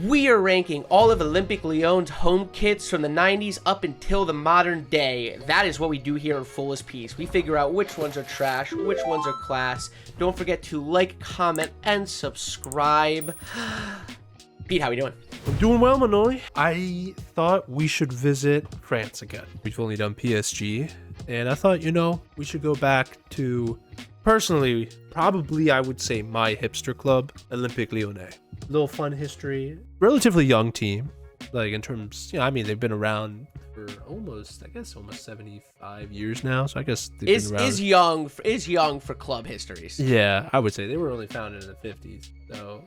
We are ranking all of Olympique Lyon's home kits from the 90s up until the modern day. That is what we do here on Fullest Piece. We figure out which ones are trash, which ones are class. Don't forget to like, comment, and subscribe. Pete, how we doing? I'm doing well, Manoy. I thought we should visit France again. We've only done PSG, and I thought, we should go back to, personally, probably I would say my hipster club, Olympique Lyon. Little fun history. Relatively young team, like in terms, they've been around for almost 75 years now. So I guess they've been around. is young for club histories. Yeah, I would say they were only founded in the 50s. So,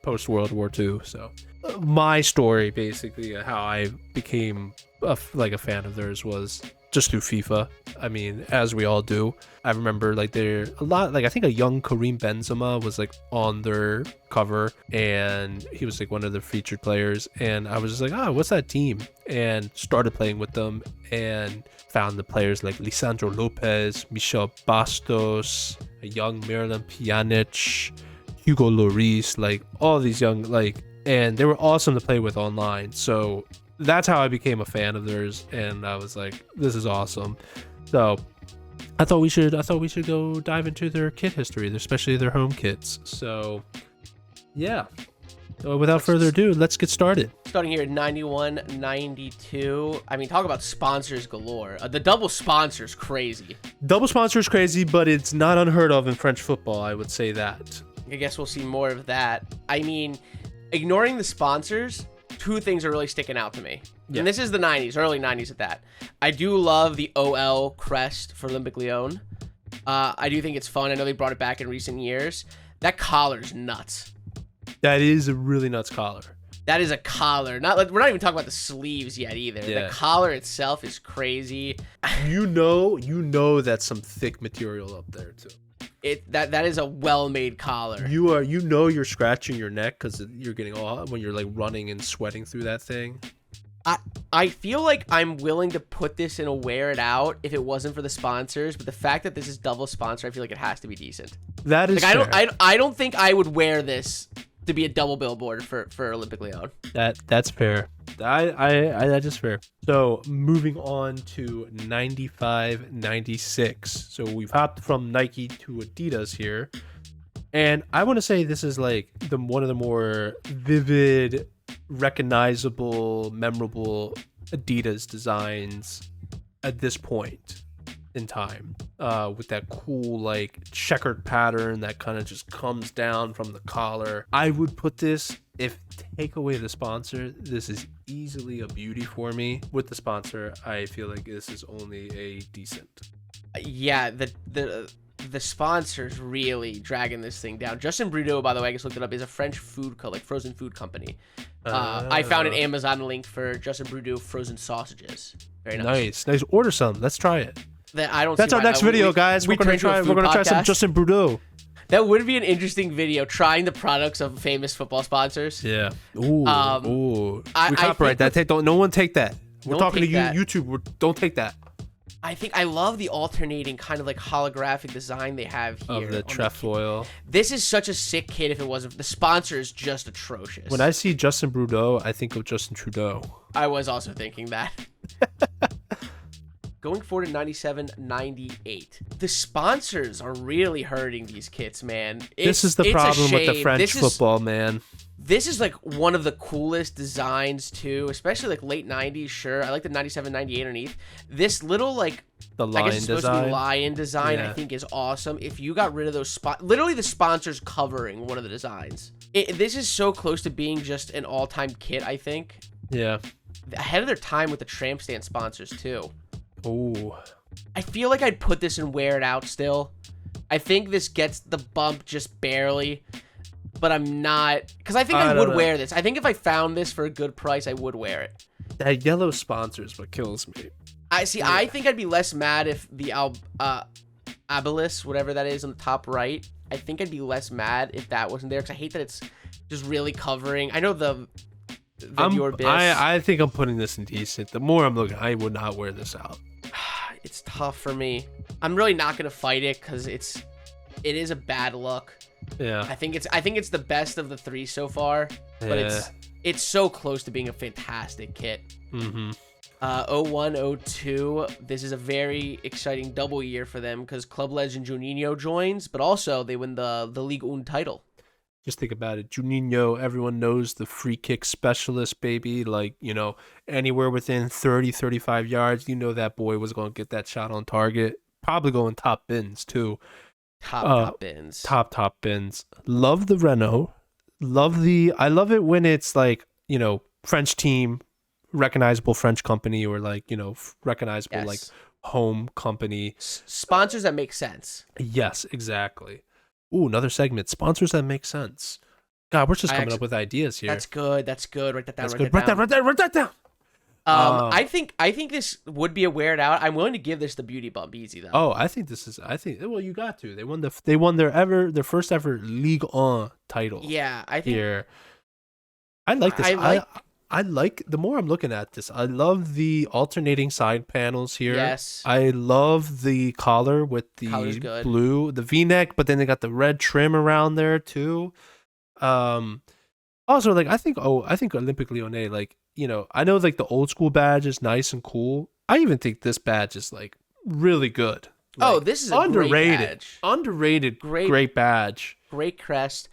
post World War II. So my story, basically, how I became a fan of theirs was just through FIFA. As we all do. I remember they're a lot, I think a young Karim Benzema was on their cover, and he was one of the featured players, and I was just what's that team? And started playing with them and found the players like Lisandro Lopez, Michel Bastos, a young Miralem Pjanic, Hugo Lloris, all these young, and they were awesome to play with online. So that's how I became a fan of theirs, and I was like, this is awesome. So I thought we should go dive into their kit history, especially their home kits. So yeah. So without further ado, let's get started. Starting here at 91, 92. Talk about sponsors galore. The double sponsor is crazy. Double sponsor is crazy, but it's not unheard of in French football, I would say that. I guess we'll see more of that. Ignoring the sponsors, two things are really sticking out to me. Yeah. And this is the 90s, early 90s at that. I do love the OL crest for Olympique Lyon. I do think it's fun. I know they brought it back in recent years. That collar's nuts. That is a really nuts collar. That is a collar. We're not even talking about the sleeves yet either. Yeah. The collar itself is crazy. You know that's some thick material up there too. That is a well-made collar. You're scratching your neck because you're getting all when you're running and sweating through that thing. I feel like I'm willing to put this in a wear it out if it wasn't for the sponsors, but the fact that this is double sponsor, I feel like it has to be decent. That is fair. I don't think I would wear this to be a double billboard for Olympique Lyon. That's fair. That is fair. So moving on to 95, 96. So we've hopped from Nike to Adidas here. And I want to say this is one of the more vivid, recognizable, memorable Adidas designs at this point in time, with that cool checkered pattern that kind of just comes down from the collar. I would put this, if take away the sponsor, this is easily a beauty for me. With the sponsor, I feel like this is only a decent. Yeah, the sponsors really dragging this thing down. Justin Brudeau, by the way, I just looked it up, is a French food frozen food company. I found an Amazon link for Justin Brudeau frozen sausages. Very nice. Nice. Order some. Let's try it. That's our next video, guys. We're gonna try some Justin Brudeau. That would be an interesting video, trying the products of famous football sponsors. Yeah. Ooh. We copyright that. No one take that. We're talking to you, YouTube. Don't take that. I think I love the alternating kind of holographic design they have here. Of the trefoil. This is such a sick kit if it wasn't. The sponsor is just atrocious. When I see Justin Brudeau, I think of Justin Trudeau. I was also thinking that. Going forward to 97, 98. The sponsors are really hurting these kits, man. This is the problem with the French football, man. This is one of the coolest designs too, especially late 90s. Sure, I like the 97, 98 underneath. This little the lion I guess it's supposed design. to be lion design. Yeah. I think is awesome. If you got rid of those literally the sponsors covering one of the designs. This is so close to being just an all-time kit. I think. Yeah. Ahead of their time with the tramp stamp sponsors too. Ooh. I feel like I'd put this and wear it out still. I think this gets the bump just barely, but I'm not, because I think I would wear this. I think if I found this for a good price, I would wear it. That yellow sponsor is what kills me. I think I'd be less mad if the Abilis, whatever that is on the top right. I think I'd be less mad if that wasn't there, because I hate that it's just really covering. I know I think I'm putting this in decent. The more I'm looking, I would not wear this out. It's tough for me. I'm really not gonna fight it because it is a bad look. Yeah. I think it's the best of the three so far, but it's so close to being a fantastic kit. Mm-hmm. 01-02, this is a very exciting double year for them because Club Legend Juninho joins, but also they win the Ligue 1 title. Just think about it. Juninho, everyone knows the free kick specialist, baby. Like, anywhere within 30, 35 yards, that boy was going to get that shot on target. Probably going top bins, too. Top bins. Top bins. Love the Renault. I love it when it's like, French team, recognizable French company, or like, recognizable like home company. Sponsors that make sense. Yes, exactly. Ooh, another segment. Sponsors that make sense. God, we're just coming up with ideas here. That's good. Write that down. Write that down. I think this would be a weird out. I'm willing to give this the beauty bump easy though. Oh, I think well, you got to. They won their first ever Ligue 1 title. Yeah, I think here. I like this. I like, the more I'm looking at this, I love the alternating side panels here. Yes. I love the collar with the blue, the V-neck, but then they got the red trim around there too. Also, like, I think Olympique Lyon, like, I know like the old school badge is nice and cool. I even think this badge is like really good. Like, this is a underrated badge. Underrated, great badge. Great crest.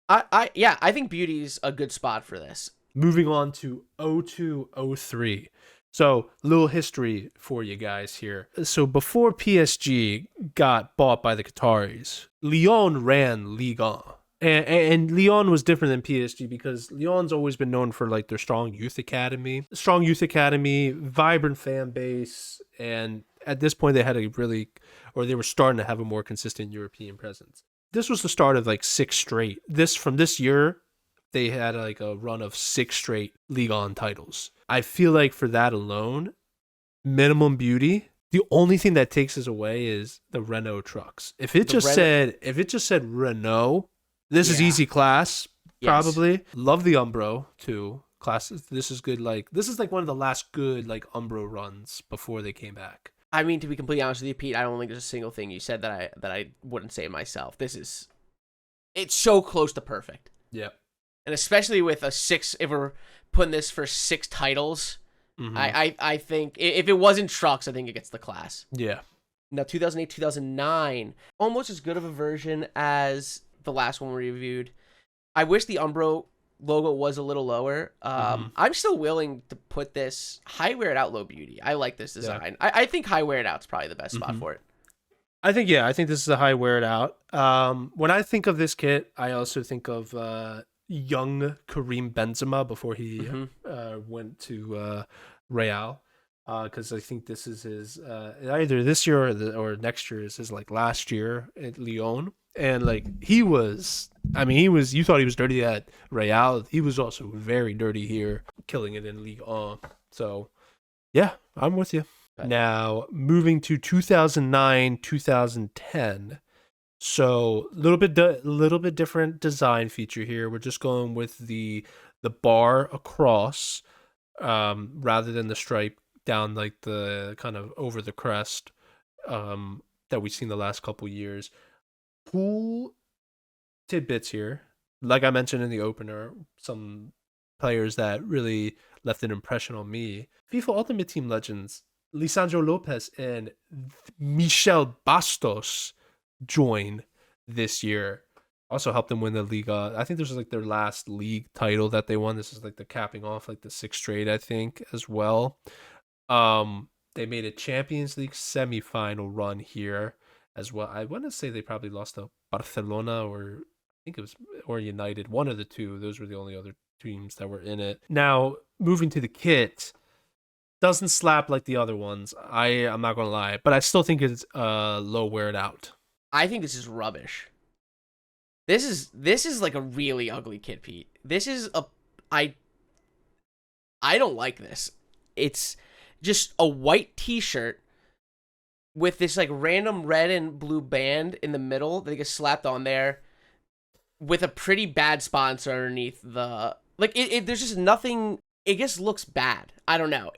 I think beauty's a good spot for this. Moving on to 02-03. So, little history for you guys here. So, before PSG got bought by the Qataris, Lyon ran Ligue 1. And Lyon was different than PSG because Lyon's always been known for like their strong youth academy, vibrant fan base. And at this point, they had they were starting to have a more consistent European presence. This was the start of like 6 straight. From this year, they had like a run of 6 straight Ligue 1 titles. I feel like for that alone, minimum beauty, the only thing that takes us away is the Renault trucks. If it just said Renault, this is easy class, probably. Yes. Love the Umbro too. Classes. This is good. Like, this is like one of the last good like Umbro runs before they came back. I mean, to be completely honest with you, Pete, I don't think there's a single thing you said that I wouldn't say myself. It's so close to perfect. Yeah. And especially with a 6, if we're putting this for 6 titles, I think if it wasn't trucks, I think it gets the class. Yeah. Now, 2008, 2009, almost as good of a version as the last one we reviewed. I wish the Umbro logo was a little lower. I'm still willing to put this high wear it out, low beauty. I like this design. Yeah. I think high wear it out's probably the best spot for it. I think this is a high wear it out. When I think of this kit, I also think of young Karim Benzema before he went to Real, because I think this is his either this year or next year is his like last year at Lyon. And like you thought he was dirty at Real. He was also very dirty here, killing it in Ligue 1. So yeah, I'm with you. Now moving to 2009, 2010. So little bit different design feature here. We're just going with the bar across, rather than the stripe down like the kind of over the crest, that we've seen the last couple years. Cool tidbits here. Like I mentioned in the opener, some players that really left an impression on me. FIFA Ultimate Team legends Lisandro Lopez and Michel Bastos join this year. Also helped them win the Liga. I think this was like their last league title that they won. This is like the capping off like the 6th straight, I think, as well. They made a Champions League semifinal run here as well. I want to say they probably lost to Barcelona or United, one of the two. Those were the only other teams that were in it. Now, moving to the kit, doesn't slap like the other ones. I'm not gonna lie, but I still think it's low wear it out. I think this is rubbish. This is like a really ugly kit, Pete. I don't like this. It's just a white t-shirt with this like random red and blue band in the middle that gets slapped on there with a pretty bad sponsor underneath the like there's just nothing. It just looks bad. I don't know.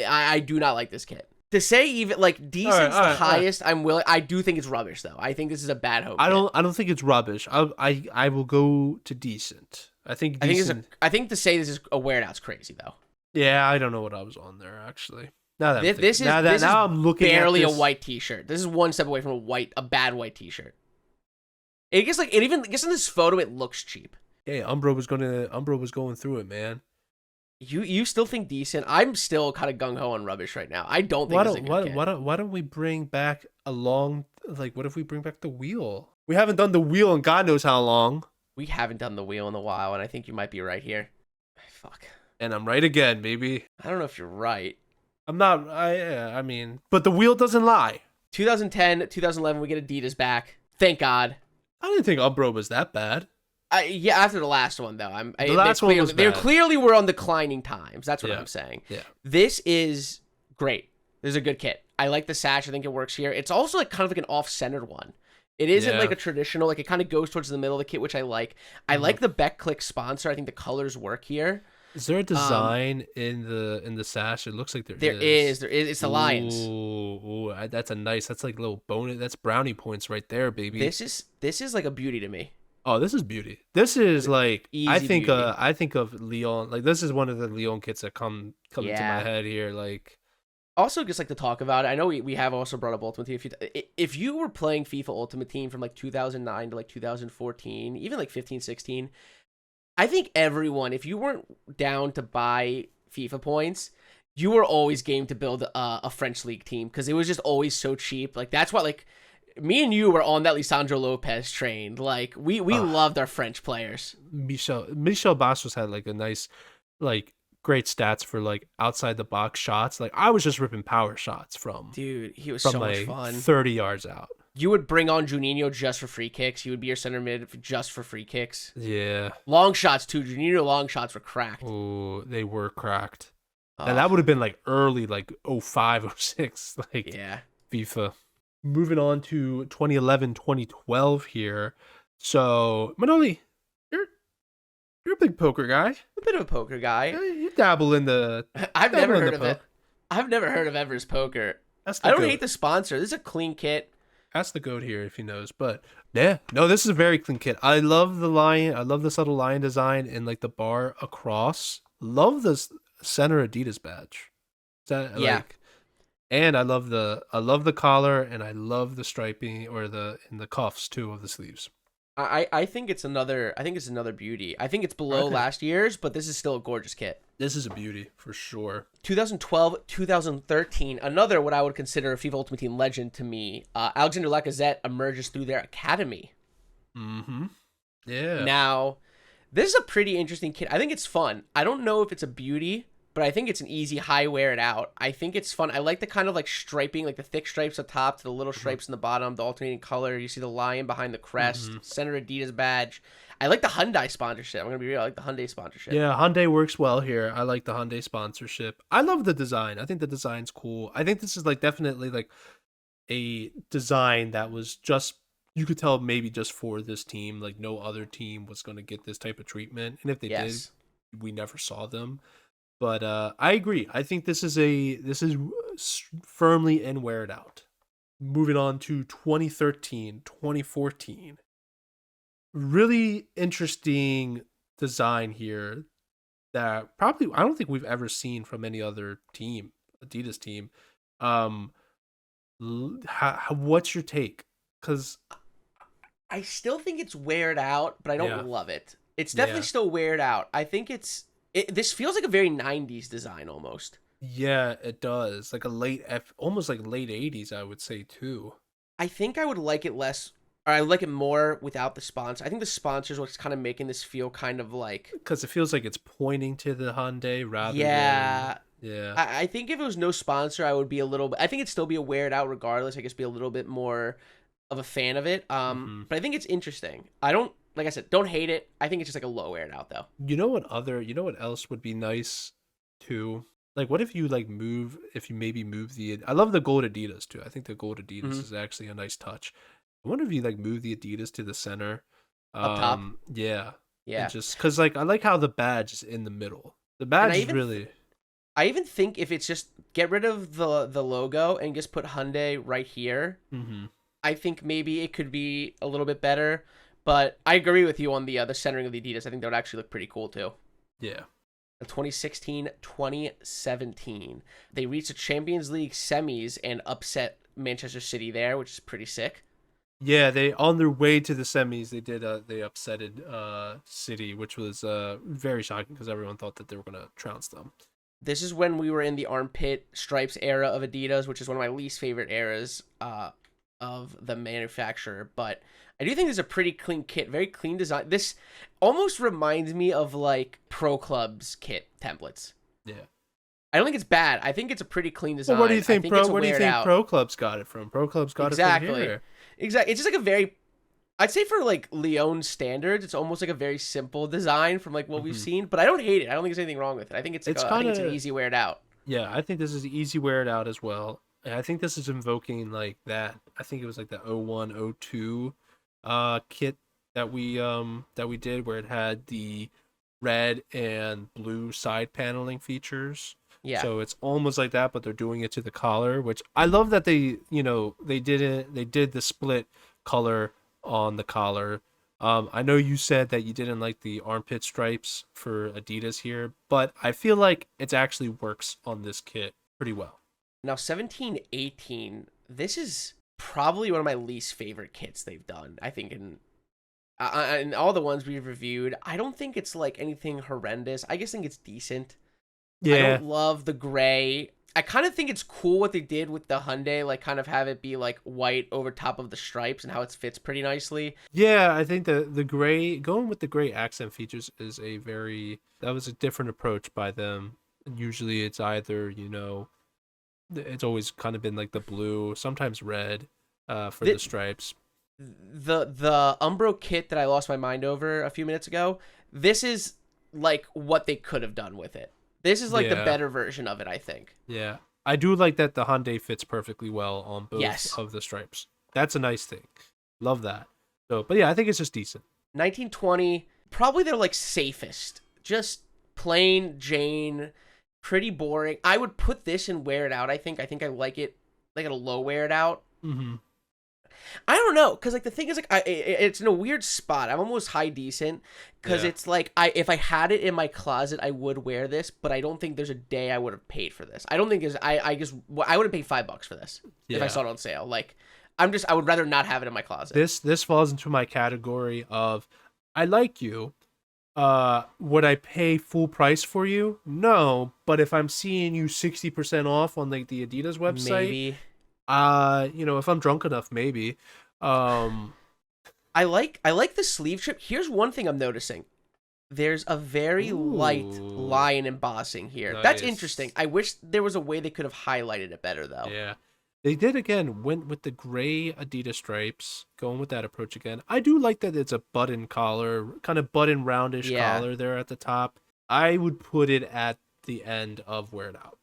I do not like this kit. To say even like decent's all the right. highest I'm willing. I do think it's rubbish though. I think this is a bad hope. I don't think it's rubbish. I will go to decent. I think decent. I think to say this is a wear out's crazy though. Yeah, I don't know what I was on there actually. Now that This is I'm looking barely at a this, white T-shirt. This is one step away from a bad white T-shirt. It gets like it even I guess in this photo it looks cheap. Hey, Umbro was going through it, man. You still think decent? I'm still kind of gung ho on rubbish right now. I don't think it's a good kit. Why don't we bring back what if we bring back the wheel? We haven't done the wheel in God knows how long. We haven't done the wheel in a while, and I think you might be right here. Fuck. And I'm right again, baby. I don't know if you're right. I'm not. I mean, but the wheel doesn't lie. 2010, 2011, we get Adidas back. Thank God. I didn't think Umbro was that bad. Yeah, after the last one though, The last one was they bad. clearly were on declining times. That's what Yeah. I'm saying. Yeah. This is great. This is a good kit. I like the sash. I think it works here. It's also like kind of like an off-centered one. It isn't Yeah. like a traditional. Like it kind of goes towards the middle of the kit, which I like. I like the Beck Click sponsor. I think the colors work here. Is there a design in the sash? It looks like There is. It's the lions. Ooh, that's that's like a little bonus. That's brownie points right there, baby. This is like a beauty to me. Oh, this is beauty. This is like Easy I think beauty. I think of Lyon. Like this is one of the Lyon kits that come into my Yeah. head here. Like Also, just like to talk about it, I know we have also brought up Ultimate Team. If you were playing FIFA Ultimate Team from like 2009 to like 2014, even like 15, 16, I think everyone, if you weren't down to buy FIFA points, you were always game to build a French league team because it was just always so cheap. Like that's why like me and you were on that Lisandro Lopez train. Like we loved our French players. Michel Bastos had like a nice like great stats for like outside the box shots. Like I was just ripping power shots from Dude, he was from so like much fun. 30 yards out. You would bring on Juninho just for free kicks. He would be your center mid just for free kicks. Yeah. Long shots too. Juninho long shots were cracked. Oh, they were cracked. And that would have been like early, like 05, 06, like yeah. FIFA. Moving on to 2011, 2012 here. So, Manoli, you're a big poker guy. A bit of a poker guy. You dabble in the. I've dabble never in heard the of it. I've never heard of Evers Poker. That's the I don't goat. hate the sponsor. This is a clean kit. Ask the goat here if he knows. But yeah, no, this is a very clean kit. I love the lion. I love the subtle lion design and like the bar across. Love this center Adidas badge. That, Yeah. Like, and I love the collar and I love the striping or the cuffs too of the sleeves. I think it's another beauty. I think it's below Okay. last year's, but this is still a gorgeous kit. This is a beauty for sure. 2012, 2013, another what I would consider a FIFA Ultimate Team legend to me. Alexander Lacazette emerges through their academy. Mm-hmm. Yeah. Now, this is a pretty interesting kit. I think it's fun. I don't know if it's a beauty, but I think it's an easy high wear it out. I think it's fun. I like the kind of like striping, like the thick stripes up top to the little stripes in the bottom, the alternating color. You see the lion behind the crest, center Adidas badge. I like the Hyundai sponsorship. I'm going to be real. I like the Hyundai sponsorship. Yeah, Hyundai works well here. I like the Hyundai sponsorship. I love the design. I think the design's cool. I think this is like definitely like a design that was just, you could tell maybe just for this team. Like no other team was going to get this type of treatment. And if they did, we never saw them. But I agree. I think this is firmly in wear it out. Moving on to 2013, 2014. Really interesting design here that probably I don't think we've ever seen from any other team, Adidas team. What's your take? Because I still think it's weared out, but I don't love it. It's definitely still weared out. I think this feels like a very 90s design almost. Yeah, it does. Like almost like late 80s, I would say too. I think I would like it less, or I like it more without the sponsor. I think the sponsor is what's kind of making this feel kind of like, because it feels like it's pointing to the Hyundai rather yeah. than yeah. I think if it was no sponsor, I would be a little bit. I think it'd still be a wear it out regardless. I guess be a little bit more of a fan of it. But I think it's interesting. I don't. Like I said, don't hate it. I think it's just like a low wear it out though. You know what else would be nice too? Like what if you maybe move I love the gold Adidas too. I think the gold Adidas is actually a nice touch. I wonder if you like move the Adidas to the center. Up top? Yeah. Yeah. And just cuz like I like how the badge is in the middle. The badge is really I even think if it's just get rid of the logo and just put Hyundai right here, I think maybe it could be a little bit better. But I agree with you on the centering of the Adidas. I think that would actually look pretty cool too. Yeah. 2016-2017, they reached the Champions League semis and upset Manchester City there, which is pretty sick. Yeah, they on their way to the semis, they upsetted City, which was very shocking because everyone thought that they were gonna trounce them. This is when we were in the armpit stripes era of Adidas, which is one of my least favorite eras of the manufacturer. But I do think this is a pretty clean kit, very clean design. This almost reminds me of like Pro Club's kit templates. Yeah. I don't think it's bad. I think it's a pretty clean design. Well, what do you think? Where do you think out. Pro Club's got it from? Pro Club's got it from here. Exactly. It's just like a very, I'd say for like Lyon standards, it's almost like a very simple design from like what we've seen. But I don't hate it. I don't think there's anything wrong with it. I think it's an easy wear it out. Yeah, I think this is easy wear it out as well. And I think this is invoking like that. I think it was like the 01, 02 kit that we did where it had the red and blue side paneling features. Yeah. So it's almost like that, but they're doing it to the collar, which I love that they did the split color on the collar. I know you said that you didn't like the armpit stripes for Adidas here, but I feel like it actually works on this kit pretty well. Now 17-18, this is probably one of my least favorite kits they've done. I think in all the ones we've reviewed, I don't think it's like anything horrendous. I just think it's decent. Yeah. I don't love the gray. I kind of think it's cool what they did with the Hyundai, like kind of have it be like white over top of the stripes and how it fits pretty nicely. Yeah, I think the gray, going with the gray accent features is that was a different approach by them. Usually it's either, it's always kind of been like the blue, sometimes red for the stripes. The Umbro kit that I lost my mind over a few minutes ago, this is like what they could have done with it. This is like the better version of it, I think. Yeah. I do like that the Hyundai fits perfectly well on both of the stripes. That's a nice thing. Love that. So, but yeah, I think it's just decent. 1920, probably their like safest. Just plain Jane, pretty boring. I would put this and wear it out, I think. I think I like it like at a low wear it out. Mm-hmm. I don't know, because like the thing is like it's in a weird spot. I'm almost high decent because it's like if I had it in my closet, I would wear this, but I don't think there's a day I would have paid for this. I don't think there's I would have paid $5 for this if I saw it on sale. Like I would rather not have it in my closet. This falls into my category of I like you. Would I pay full price for you? No, but if I'm seeing you 60% off on like the Adidas website, maybe. If I'm drunk enough, maybe. I like the sleeve strip. Here's one thing I'm noticing. There's a very light line embossing here. Nice. That's interesting. I wish there was a way they could have highlighted it better, though. Yeah. They did again, went with the gray Adidas stripes, going with that approach again. I do like that it's a button collar, kind of button roundish collar there at the top. I would put it at the end of Wear It Out.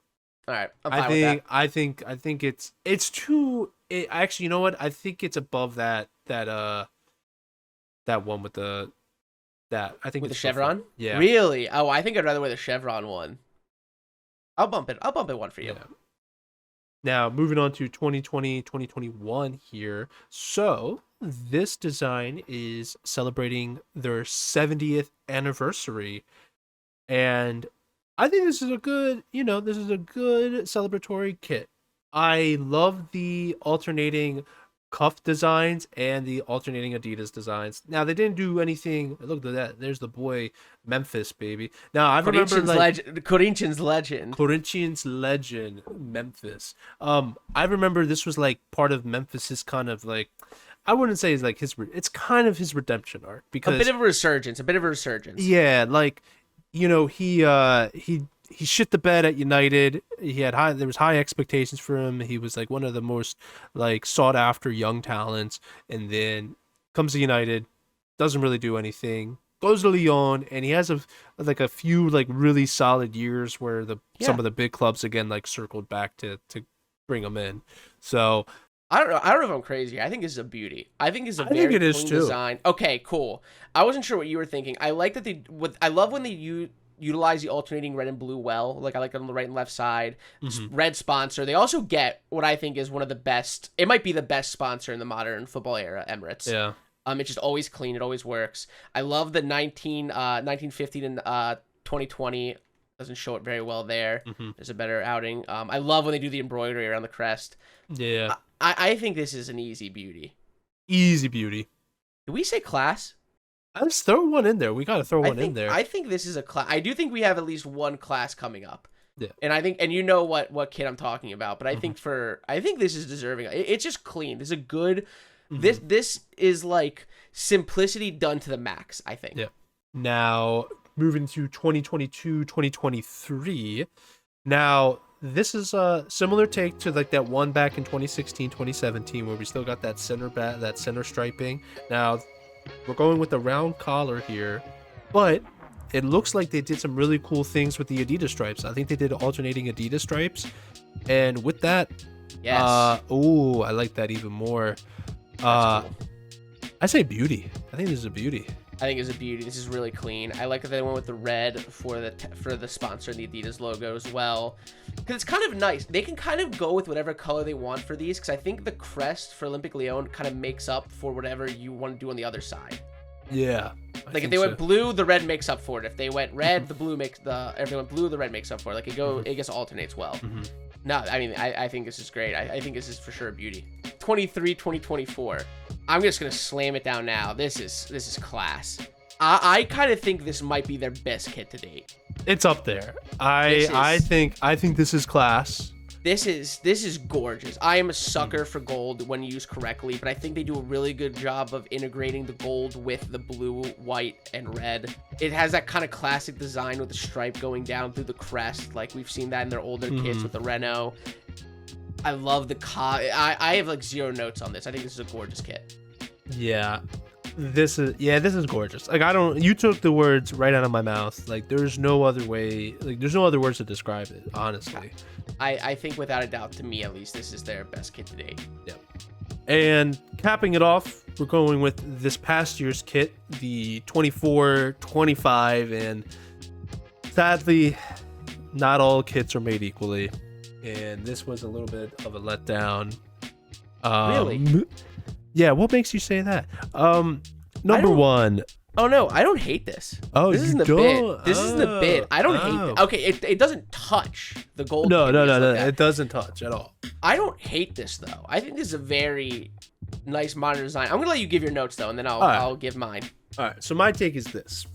All right, I'm fine with that. I think it's too. Actually, you know what? I think it's above that one with the I think with the it's chevron. Yeah. Really? Oh, I think I'd rather wear the chevron one. I'll bump it one for you. Yeah. Now moving on to 2020, 2021 here. So this design is celebrating their 70th anniversary, and I think this is a good celebratory kit. I love the alternating cuff designs and the alternating Adidas designs. Now they didn't do anything. Look at that. There's the boy Memphis, baby. Now I remember Corinthians legend Memphis. I remember this was like part of Memphis's kind of like, I wouldn't say it's like it's kind of his redemption arc, because a bit of a resurgence. Yeah, like, he shit the bed at United. There was high expectations for him. He was like one of the most like sought after young talents, and then comes to United, doesn't really do anything. Goes to Lyon, and he has a few like really solid years where some of the big clubs again like circled back to bring him in. So I don't know if I'm crazy. I think this is a beauty. I think it's a very think it is clean too. design. Okay, cool. I wasn't sure what you were thinking. I like that I love when they utilize the alternating red and blue well. Like I like it on the right and left side. Red sponsor. They also get what I think is one of the best. It might be the best sponsor in the modern football era, Emirates. Yeah. It's just always clean. It always works. I love the 1950 and 2020. Doesn't show it very well there. There's a better outing. I love when they do the embroidery around the crest. Yeah. I think this is an easy beauty. Easy beauty. Did we say class? Let's throw one in there. We got to throw one in there. I think this is a class. I do think we have at least one class coming up. Yeah. And you know what kid I'm talking about, but I think this is deserving. It's just clean. This is a good. This is like simplicity done to the max, I think. Yeah. Now moving to 2022, 2023. Now this is a similar take to like that one back in 2016, 2017, where we still got that center striping. Now we're going with the round collar here, but it looks like they did some really cool things with the Adidas stripes. I think they did alternating Adidas stripes, and with that, yes. I like that even more. Cool. I say beauty. I think this is a beauty. I think it's a beauty. This is really clean. I like that they went with the red for the sponsor and the Adidas logo as well, because it's kind of nice. They can kind of go with whatever color they want for these, because I think the crest for Olympique Lyon kind of makes up for whatever you want to do on the other side. Yeah. Like if they went blue, the red makes up for it. If they went red, the blue makes if they went blue, the red makes up for it. Like it just alternates well. No, I mean I think this is great. I think this is for sure a beauty. 23, 2024. I'm just gonna slam it down now. This is class. I kind of think this might be their best kit to date. It's up there. I think this is class. This is gorgeous. I am a sucker for gold when used correctly, but I think they do a really good job of integrating the gold with the blue, white, and red. It has that kind of classic design with the stripe going down through the crest, like we've seen that in their older kits with the Renault. I love the I have like 0 notes on this. I think this is a gorgeous kit. Yeah. This is gorgeous. Like you took the words right out of my mouth. Like there's no other way, like there's no other words to describe it, honestly. I think without a doubt, to me at least, this is their best kit to date. Yep. And capping it off, we're going with this past year's kit, the 24-25, and sadly, not all kits are made equally. And this was a little bit of a letdown. Really? Yeah, what makes you say that? Number one. Oh no, I don't hate this. Oh, this isn't the bid. This isn't the bid. I don't hate it. Okay, it doesn't touch the gold. No, it doesn't touch at all. I don't hate this though. I think this is a very nice modern design. I'm gonna let you give your notes though, and then I'll give mine. All right. So my take is this.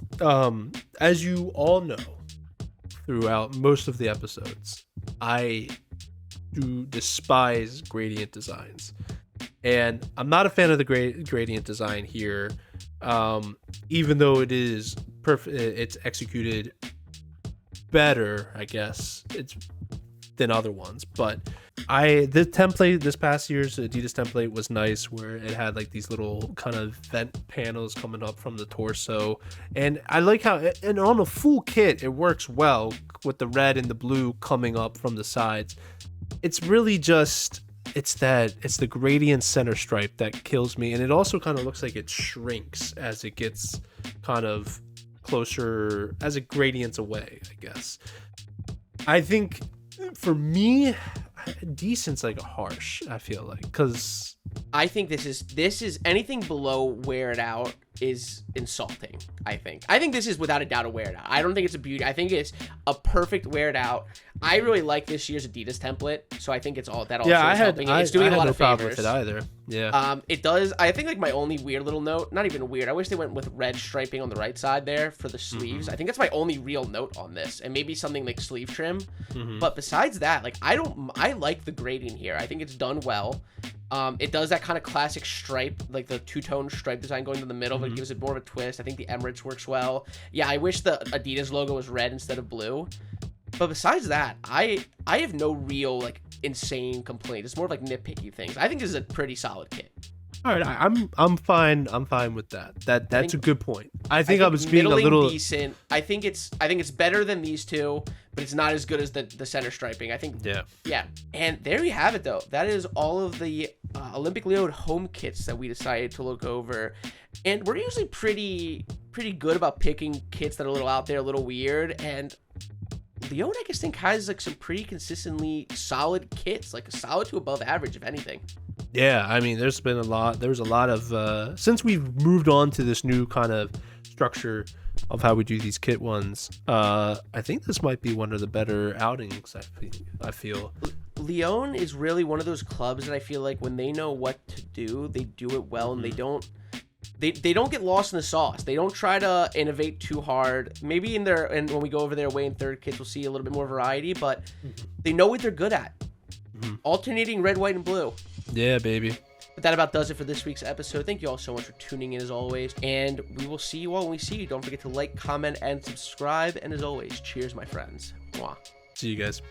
As you all know, throughout most of the episodes, I do despise gradient designs. And I'm not a fan of the gradient design here, even though it is perfect. It's executed better, I guess, than other ones. But the template, this past year's Adidas template was nice, where it had like these little kind of vent panels coming up from the torso, and I like how, and on a full kit, it works well with the red and the blue coming up from the sides. It's really just. It's the gradient center stripe that kills me, and it also kind of looks like it shrinks as it gets kind of closer, as it gradients away, I guess. I think for me, decent's like a harsh, I feel like, because I think this is anything below wear it out is insulting. I think this is without a doubt a wear it out. I don't think it's a beauty. I think it's a perfect wear it out. I really like this year's Adidas template, so I think it's all that. Also is helping. It's doing a lot of favors. With it either. Yeah. It does. I think like my only weird little note, not even weird. I wish they went with red striping on the right side there for the sleeves. I think that's my only real note on this, and maybe something like sleeve trim. But besides that, like I like the grading here. I think it's done well. It does that kind of classic stripe, like the two-tone stripe design going to the middle, but it gives it more of a twist. I think the Emirates works well. Yeah, I wish the Adidas logo was red instead of blue. But besides that, I have no real like insane complaint. It's more of like nitpicky things. I think this is a pretty solid kit. All right, I'm fine. I'm fine with that. That's a good point. I think I was being a middling little decent. I think it's better than these two, but it's not as good as the center striping. I think. Yeah. And there you have it, though. That is all of the Olympique Lyon home kits that we decided to look over, and we're usually pretty good about picking kits that are a little out there, a little weird, and Lyon, I guess, has like some pretty consistently solid kits, like a solid to above average, if anything. Yeah, I mean, there's a lot of since we've moved on to this new kind of structure of how we do these kit ones. I think this might be one of the better outings. I feel Lyon is really one of those clubs that I feel like when they know what to do, they do it well, and they don't get lost in the sauce. They don't try to innovate too hard. Maybe and when we go over their away and third kits, we'll see a little bit more variety, but they know what they're good at. Alternating red, white, and blue. Yeah, baby. But that about does it for this week's episode. Thank you all so much for tuning in as always. And we will see you all when we see you. Don't forget to like, comment, and subscribe. And as always, cheers, my friends. Mwah. See you guys.